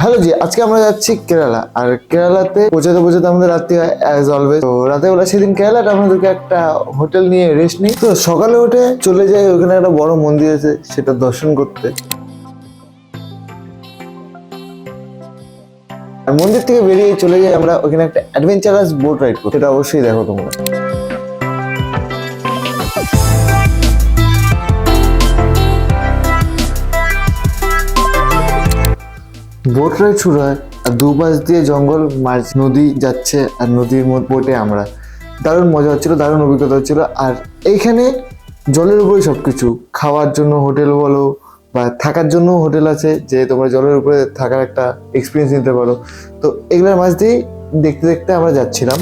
Hello জি, আজকে আমরা যাচ্ছি কেরালা। আর কেরালাতে পৌঁছাতে পৌঁছাতে আমাদের রাত্রি হয় অ্যাজ অলওয়েজ। তো রাতে বেলা সেদিন কেরালাতে আমাদেরকে একটা হোটেল নিয়ে রেস্ট নিই। তো সকালে উঠে চলে যাই, ওখানে একটা বড় মন্দির আছে সেটা দর্শন করতে। আর মন্দির থেকে বেরিয়ে চলে যাই আমরা ওখানে একটা অ্যাডভেঞ্চারাস বোট রাইড করতে। সেটা অবশ্যই দেখো তোমরা। বোট রাইড শুরু হয় আর দুপাশ দিয়ে জঙ্গল, মাঝ নদী যাচ্ছে আর নদীর বোটে আমরা। দারুণ মজা হচ্ছিল, দারুণ অভিজ্ঞতা হচ্ছিল। আর এইখানে জলের উপরে সবকিছু, খাওয়ার জন্য হোটেল বলো বা থাকার জন্য হোটেল আছে, যে তোমরা জলের উপরে থাকার একটা এক্সপিরিয়েন্স নিতে পারো। তো এগুলোর মাঝ দিয়েই দেখতে দেখতে আমরা যাচ্ছিলাম।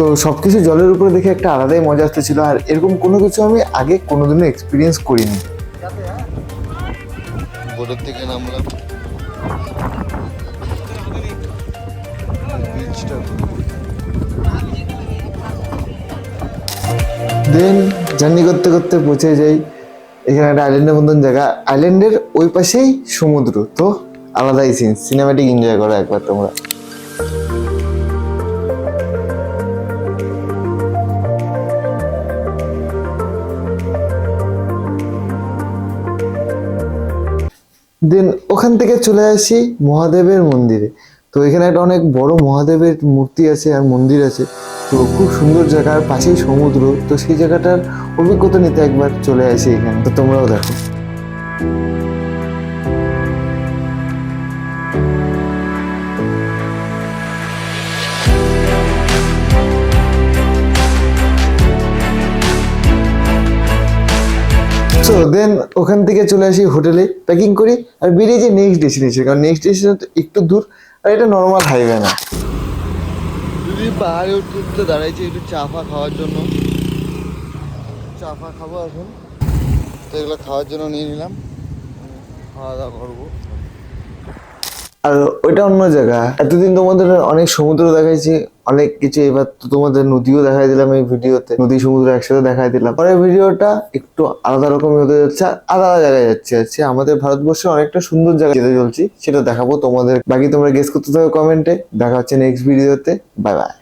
তো সবকিছু জলের উপরে দেখে একটা আলাদাই মজা আসতেছিল। আর এরকম কোনো কিছু আমি আগে কোনোদিনও এক্সপিরিয়েন্স করিনি। বোটের থেকে নামলাম, দেন জার্নি করতে করতে পৌঁছে যাই এখানে একটা আইল্যান্ডের মতন জায়গা। আইল্যান্ডের ওই পাশেই সমুদ্র, তো আলাদাই সিন, সিনেম্যাটিক এনজয় করো একবার তোমরা। দেন ওখান থেকে চলে আসি মহাদেবের মন্দিরে। তো এখানে একটা অনেক বড় মহাদেবের মূর্তি আছে আর মন্দির আছে। তো খুব সুন্দর জায়গা, আর পাশেই সমুদ্র। তো সেই জায়গাটার অভিজ্ঞতা নিতে একবার চলে আসি এখানে, তো তোমরাও দেখো। সো দেন ওখান থেকে চলে আসি হোটেলে, প্যাকিং করি আর বেরিয়ে যাই নেক্সট ডেস্টিনেশন। কারণ নেক্সট ডেস্টিনেশন তো একটু দূর, আর এটা নর্মাল হাইওয়ে না। যদি পাহাড়ে উঠতে উঠতে দাঁড়াইছি একটু চা ফা খাওয়ার জন্য। চা ফা খাবো এখন, তো এগুলো খাওয়ার জন্য নিয়ে নিলাম, খাওয়া দাওয়া করবো। আর ওইটা অন্য জায়গা। এতদিন তোমাদের অনেক সমুদ্র দেখাইছি, অনেক কিছু। এবার তো তোমাদের নদীও দেখাই দিলাম এই ভিডিওতে, নদী সমুদ্র একসাথে দেখাই দিলাম। পরের ভিডিওটা একটু আলাদা রকমের হতে যাচ্ছে, আলাদা জায়গায় যাচ্ছে। আমাদের ভারতবর্ষে অনেকটা সুন্দর জায়গা যেতে চলছি, সেটা দেখাবো তোমাদের। বাকি তোমরা গেস করতে থাকো কমেন্টে। দেখা হচ্ছে নেক্সট ভিডিওতে। Bye bye.